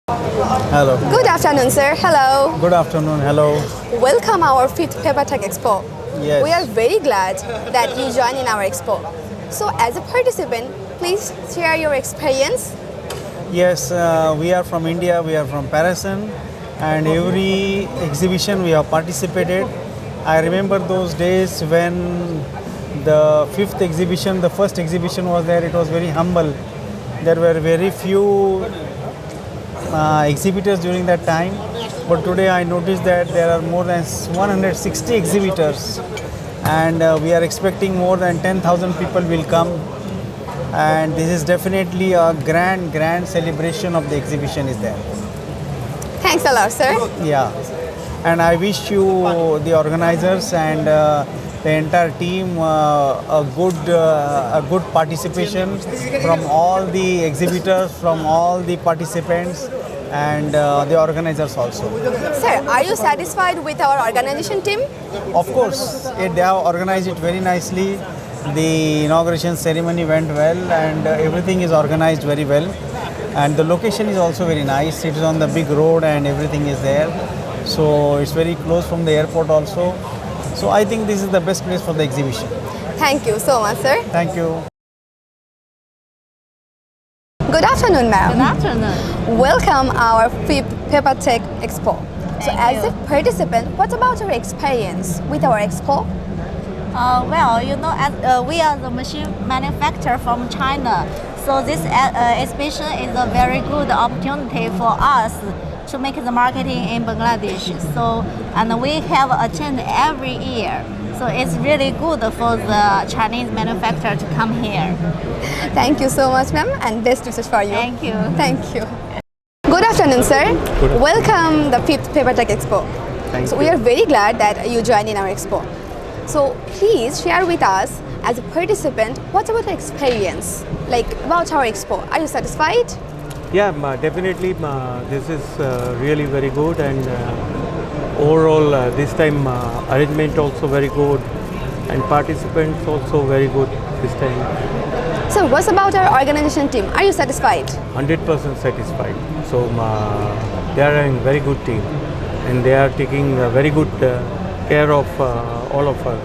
Hello. Good afternoon, sir. Hello. Good afternoon. Hello. Welcome our 5th Papertech Expo. Yes. We are very glad that you join in our expo. So, as a participant, please share your experience. Yes, we are from India. We are from Paris, and every exhibition we have participated. I remember those days when the fifth exhibition, the first exhibition was there. It was very humble. There were very few exhibitors during that time, but today I noticed that there are more than 160 exhibitors, and we are expecting more than 10,000 people will come, and this is definitely a grand celebration of the exhibition is there. Thanks a lot, sir. Yeah, and I wish you, the organizers and the entire team, a good participation from all the exhibitors, from all the participants, and the organizers also. Sir, are you satisfied with our organization team? Of course, they have organized it very nicely. The inauguration ceremony went well, and everything is organized very well. And the location is also very nice. It is on the big road, and everything is there. So it's very close from the airport also. So I think this is the best place for the exhibition. Thank you so much, sir. Thank you. Good afternoon, ma'am. Good afternoon. Welcome our 5th Papertech Expo. So, Thank as you. a participant, what about your experience with our expo? We are the machine manufacturer from China, so this exhibition is a very good opportunity for us to make the marketing in Bangladesh. And we have attend every year. So it's really good for the Chinese manufacturer to come here. Thank you so much, ma'am, and best wishes for you. Thank you. Thank you. Good afternoon, sir. Welcome the 5th Papertech Expo. Thank So you. we are very glad that you joined in our expo. So please share with us, as a participant, what's about your experience, like about our expo? Are you satisfied? Yeah, definitely. This is really very good, and overall this time arrangement also very good, and participants also very good this time. So what's about our organization team? Are you satisfied? 100% satisfied. So they are a very good team, and they are taking very good care of all of us.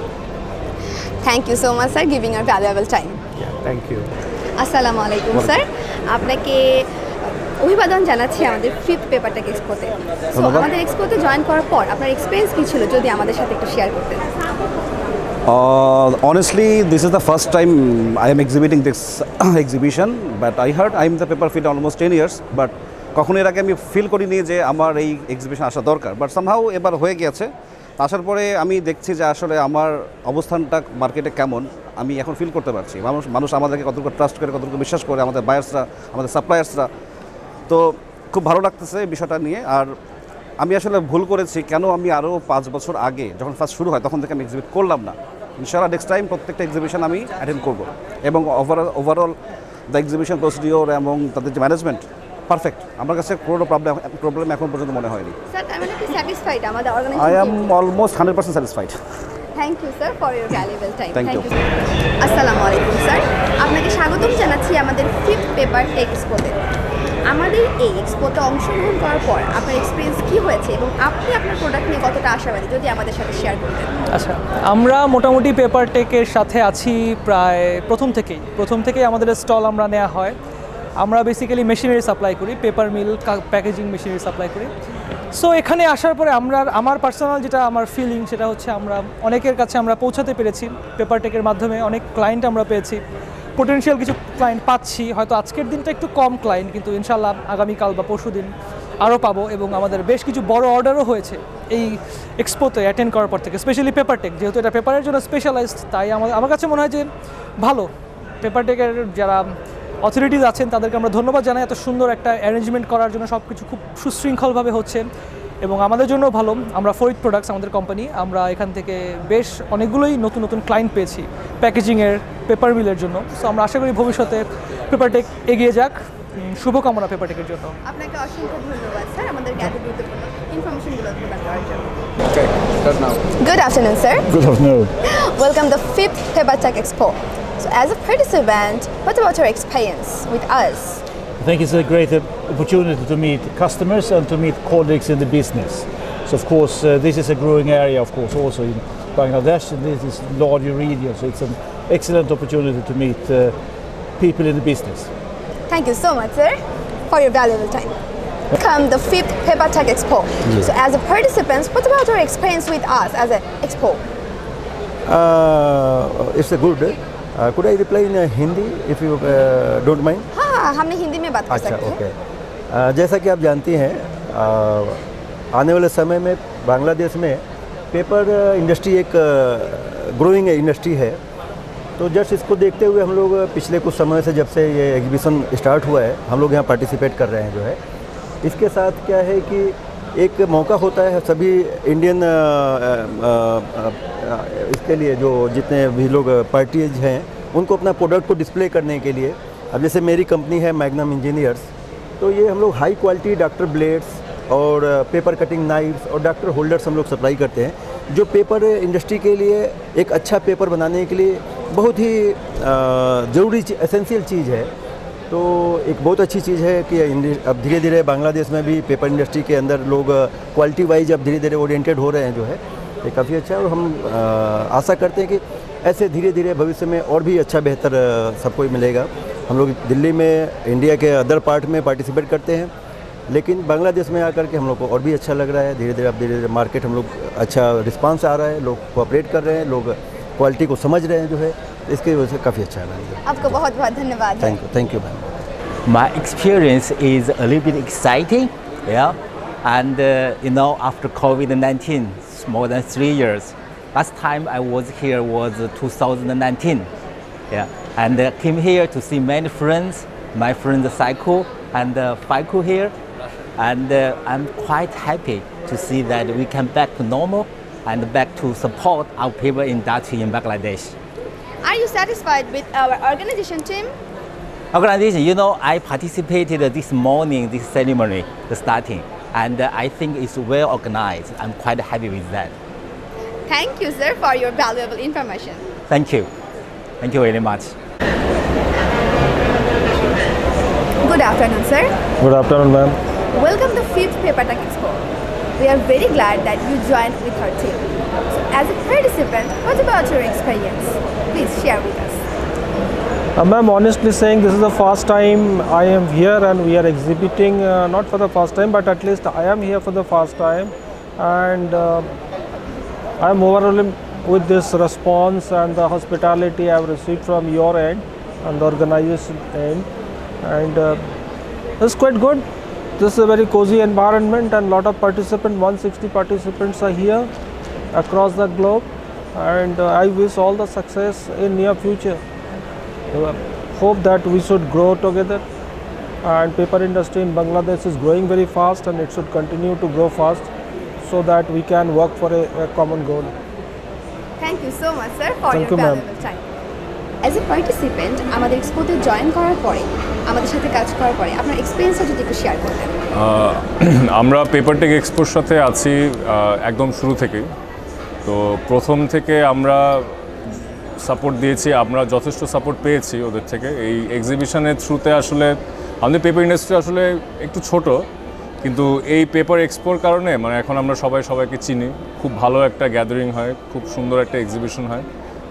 Thank you so much, sir, giving your valuable time. Yeah, thank you. আসসালামু আলাইকুম sir, আপনাকে অভিবাদন জানাচ্ছি আমাদের 5th পেপারটেক এক্সপোতে। So আমাদের এক্সপোতে join করার পর আপনার এক্সপিরিয়েন্স কী ছিল, যদি আমাদের সাথে একটু শেয়ার করতেন। Honestly, this is the first time I am exhibiting this exhibition, but I heard I am the paper field almost 10 years, but কখনো এর আগে আমি ফিল করিনি যে আমার এই এক্সিবিশন আসা দরকার, বাট সামহাউ এবার হয়ে গিয়েছে। আসার পরে আমি দেখছি যে আসলে আমার অবস্থানটা মার্কেটে কেমন আমি এখন ফিল করতে পারছি। মানুষ আমাদেরকে কতটুকু ট্রাস্ট করে, কতটুকু বিশ্বাস করে, আমাদের বায়ার্সরা, আমাদের সাপ্লায়ার্সরা। তো খুব ভালো লাগতেছে এই বিষয়টা নিয়ে। আর আমি আসলে ভুল করেছি, কেন আমি আরও 5 বছর আগে যখন ফার্স্ট শুরু হয় তখন থেকে আমি এক্সিবিট করলাম না। ইনশাআল্লাহ নেক্সট টাইম প্রত্যেকটা এক্সিবিশন আমি অ্যাটেন্ড করব, এবং ওভারঅল দ্য এক্সিবিশন প্রসিডিওর এবং তাদের যে ম্যানেজমেন্ট পারফেক্ট। আমার কাছে কোনো প্রবলেম এখন পর্যন্ত মনে হয়নি। স্যার, আমি কি স্যাটিসফাইড আমাদের I organization am almost 100% satisfied. Thank you sir for your valuable time. Thank you. আসসালামু আলাইকুম স্যার, আপনাকে স্বাগতম জানাচ্ছি আমাদের 5th পেপারটেক এক্সপোতে। আমাদের এই এক্সপোতে অংশগ্রহণ করার পর আপনার এক্সপিরিয়েন্স কী হয়েছে এবং আপনি আপনার প্রোডাক্ট নিয়ে কতটা আশাবাদী, যদি আমাদের সাথে শেয়ার করতেন। আচ্ছা, আমরা মোটামুটি পেপারটেকের সাথে আছি প্রায় প্রথম থেকেই আমাদের স্টল আমরা নেওয়া হয়। আমরা বেসিক্যালি মেশিনারি সাপ্লাই করি, paper mill, packaging machinery supply করি। সো এখানে আসার পরে আমার পার্সোনাল যেটা আমার ফিলিং সেটা হচ্ছে আমরা অনেকের কাছে আমরা পৌঁছাতে পেরেছি। পেপারটেকের মাধ্যমে অনেক ক্লায়েন্ট আমরা পেয়েছি, পোটেনশিয়াল কিছু ক্লায়েন্ট পাচ্ছি। হয়তো আজকের দিনটা একটু কম ক্লায়েন্ট, কিন্তু ইনশাল্লাহ আগামীকাল বা পরশু দিন আরও পাবো, এবং আমাদের বেশ কিছু বড় অর্ডারও হয়েছে এই এক্সপোতে অ্যাটেন্ড করার পর থেকে। স্পেশালি পেপারটেক, যেহেতু এটা পেপারের জন্য স্পেশালাইজড, তাই আমার কাছে মনে হয় যে ভালো। পেপারটেকের যারা অথরিটিজ আছেন তাদেরকে আমরা ধন্যবাদ জানাই এত সুন্দর একটা অ্যারেঞ্জমেন্ট করার জন্য। সব কিছু খুব সুশৃঙ্খলভাবে হচ্ছে, এবং আমাদের জন্য ভালো। আমরা ফরিদ প্রোডাক্টস আমাদের কোম্পানি, আমরা এখান থেকে বেশ অনেকগুলোই নতুন ক্লায়েন্ট পেয়েছি প্যাকেজিংয়ের, পেপার মিলের জন্য। সো আমরা আশা করি ভবিষ্যতে পেপারটেক এগিয়ে যাক। শুভকামনা পেপারটেকের জন্য। আপনাকে অসংখ্য ধন্যবাদ স্যার আমাদেরকে এত গুরুত্বপূর্ণ ইনফরমেশনগুলো প্রদান করার জন্য। Okay, start now. Good afternoon, sir. Good afternoon. Welcome to the 5th Papertech Expo. So as a participant, what about your experience with us? I think it's a great opportunity to meet customers and to meet colleagues in the business. So of course this is a growing area, of course, also in Bangladesh, and this is larger region, so it's an excellent opportunity to meet people in the business. Thank you so much, sir, for your valuable time. Welcome the 5th Papertech Expo. So as a participant, what about your experience with us as an expo? It's a good. Could I reply in Hindi if you don't mind? हाँ, हमने हिंदी में बात कर अच्छा, सकते हैं। Okay. जैसा कि आप जानती हैं, आने वाले समय में बांग्लादेश में पेपर इंडस्ट्री एक ग्रोइंग इंडस्ट्री है। तो जस्ट इसको देखते हुए हम लोग पिछले कुछ समय से, जब से ये एग्जीबिशन स्टार्ट हुआ है, हम लोग यहाँ पार्टिसिपेट कर रहे हैं जो है। इसके साथ क्या है कि एक मौका होता है सभी इंडियन इसके लिए, जो जितने भी लोग पार्टीज हैं उनको अपना प्रोडक्ट को डिस्प्ले करने के लिए। अब जैसे मेरी कंपनी है मैग्नम इंजीनियर्स, तो ये हम लोग हाई क्वालिटी डॉक्टर ब्लेड्स और पेपर कटिंग नाइफ्स और डॉक्टर होल्डर्स हम लोग सप्लाई करते हैं, जो पेपर इंडस्ट्री के लिए एक अच्छा पेपर बनाने के लिए बहुत ही ज़रूरी एसेंशियल चीज़ है। तो एक बहुत अच्छी चीज़ है कि अब धीरे धीरे बांग्लादेश में भी पेपर इंडस्ट्री के अंदर लोग क्वालिटी वाइज अब धीरे धीरे ओरिएंटेड हो रहे हैं जो है, ये काफ़ी अच्छा है। और हम आशा करते हैं कि ऐसे धीरे धीरे भविष्य में और भी अच्छा बेहतर सबको मिलेगा। हम लोग दिल्ली में इंडिया के अदर पार्ट में पार्टिसिपेट करते हैं, लेकिन बांग्लादेश में आकर के हम लोग को और भी अच्छा लग रहा है। धीरे धीरे मार्केट हम लोग अच्छा रिस्पांस आ रहा है, लोग कोऑपरेट कर रहे हैं, लोग क्वालिटी को समझ रहे हैं जो है, इसकी वजह से काफ़ी अच्छा लग रहा है। आपको बहुत बहुत धन्यवाद। Thank you ma'am. My experience is a little bit exciting, yeah, and after COVID-19, it's more than 3 years. Last time I was here was 2019, yeah, and came here to see many friends, my friend Saiko and Faiko here, and I'm quite happy to see that we can back to normal and back to support our paper industry in Bangladesh. Are you satisfied with our organization team? Organization, I participated this morning, this ceremony, the starting, and I think it's well organized. I'm quite happy with that. Thank you, sir, for your valuable information. Thank you. Thank you very much. Good afternoon, sir. Good afternoon, ma'am. Welcome to 5th Papertech Expo. We are very glad that you joined with our team. So, as a participant, what about your experience? Please share with us. Ma'am, honestly saying, this is the first time I am here and we are exhibiting, not for the first time, but at least I am here for the first time. And I am overwhelmed with this response and the hospitality I have received from your end and the organization end. And it's quite good. This is a very cozy environment and lot of participants, 160 participants are here across the globe. And I wish all the success in near future. Hope that we should grow together, and paper industry in Bangladesh is growing very fast and it should continue to grow fast so that we can work for a common goal. Thank you so much, sir, for Thank your you, ma'am. valuable time. As a participant, আমাদের এক্সপোতে join করার পরে, আমাদের সাথে কাজ করার পরে আপনার এক্সপেরিয়েন্সটা যদি একটু শেয়ার করতেন। আমরা পেপারটেক এক্সপোর সাথে আছি একদম শুরু থেকেই। তো প্রথম থেকে আমরা সাপোর্ট দিয়েছি, আমরা যথেষ্ট সাপোর্ট পেয়েছি ওদের থেকে। এই এক্সিবিশনের থ্রুতে আসলে আমাদের পেপার ইন্ডাস্ট্রি আসলে একটু ছোট, কিন্তু এই পেপার এক্সপোর কারণে মানে এখন আমরা সবাইকে চিনি, খুব ভালো একটা গ্যাদারিং হয়, খুব সুন্দর একটা এক্সিবিশন হয়,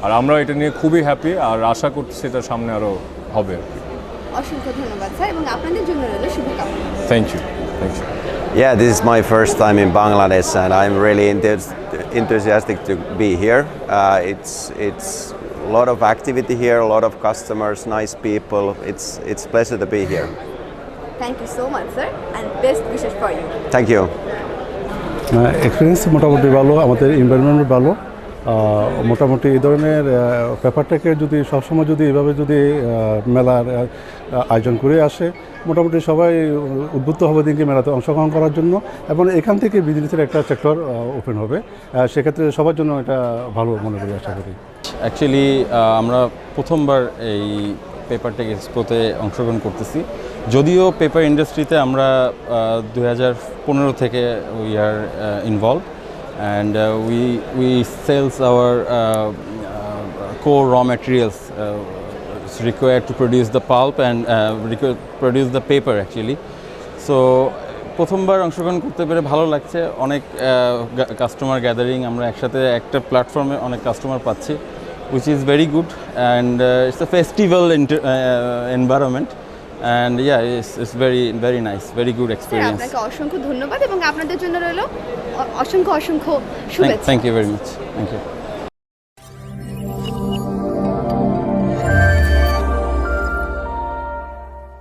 আর আমরা এটা নিয়ে খুবই হ্যাপি আর আশা করছি এটা সামনে আরও হবে। অসংখ্য ধন্যবাদ স্যার, এবং আপনাদের জন্য রইল শুভকামনা। Thank you. Yeah, this is my first time in Bangladesh and I'm really enthusiastic to be here. It's a lot of activity here, a lot of customers, nice people. It's a pleasure to be here. Thank you so much, sir, and best wishes for you. Thank you. Experience মোটামুটি ভালো, আমাদের environment ভালো। মোটামুটি এই ধরনের পেপারটেকে যদি সবসময় যদি এভাবে যদি মেলার আয়োজন করে আসে, মোটামুটি সবাই উদ্বুদ্ধ হবে দিনকে মেলাতে অংশগ্রহণ করার জন্য, এবং এখান থেকে বিজনেসের একটা সেক্টর ওপেন হবে। সেক্ষেত্রে সবার জন্য এটা ভালো মনে করি, আশা করি। অ্যাকচুয়ালি আমরা প্রথমবার এই পেপারটেক এক্সপোতে অংশগ্রহণ করতেছি। যদিও পেপার ইন্ডাস্ট্রিতে আমরা 2015 থেকে we are involve, and we sells our core raw materials it's required to produce the pulp and produce the paper actually. So প্রথমবার অংশগ্রহণ করতে পেরে ভালো লাগছে, অনেক কাস্টমার গ্যাদারিং, আমরা একসাথে একটা প্ল্যাটফর্মে অনেক কাস্টমার পাচ্ছি, which is very good, and it's a festival environment, and yeah, it's very nice, very good experience. আপনাকে অসংখ্য ধন্যবাদ এবং আপনাদের জন্য রইল অসংখ্য শুভেচ্ছা। Thank you very much. Thank you.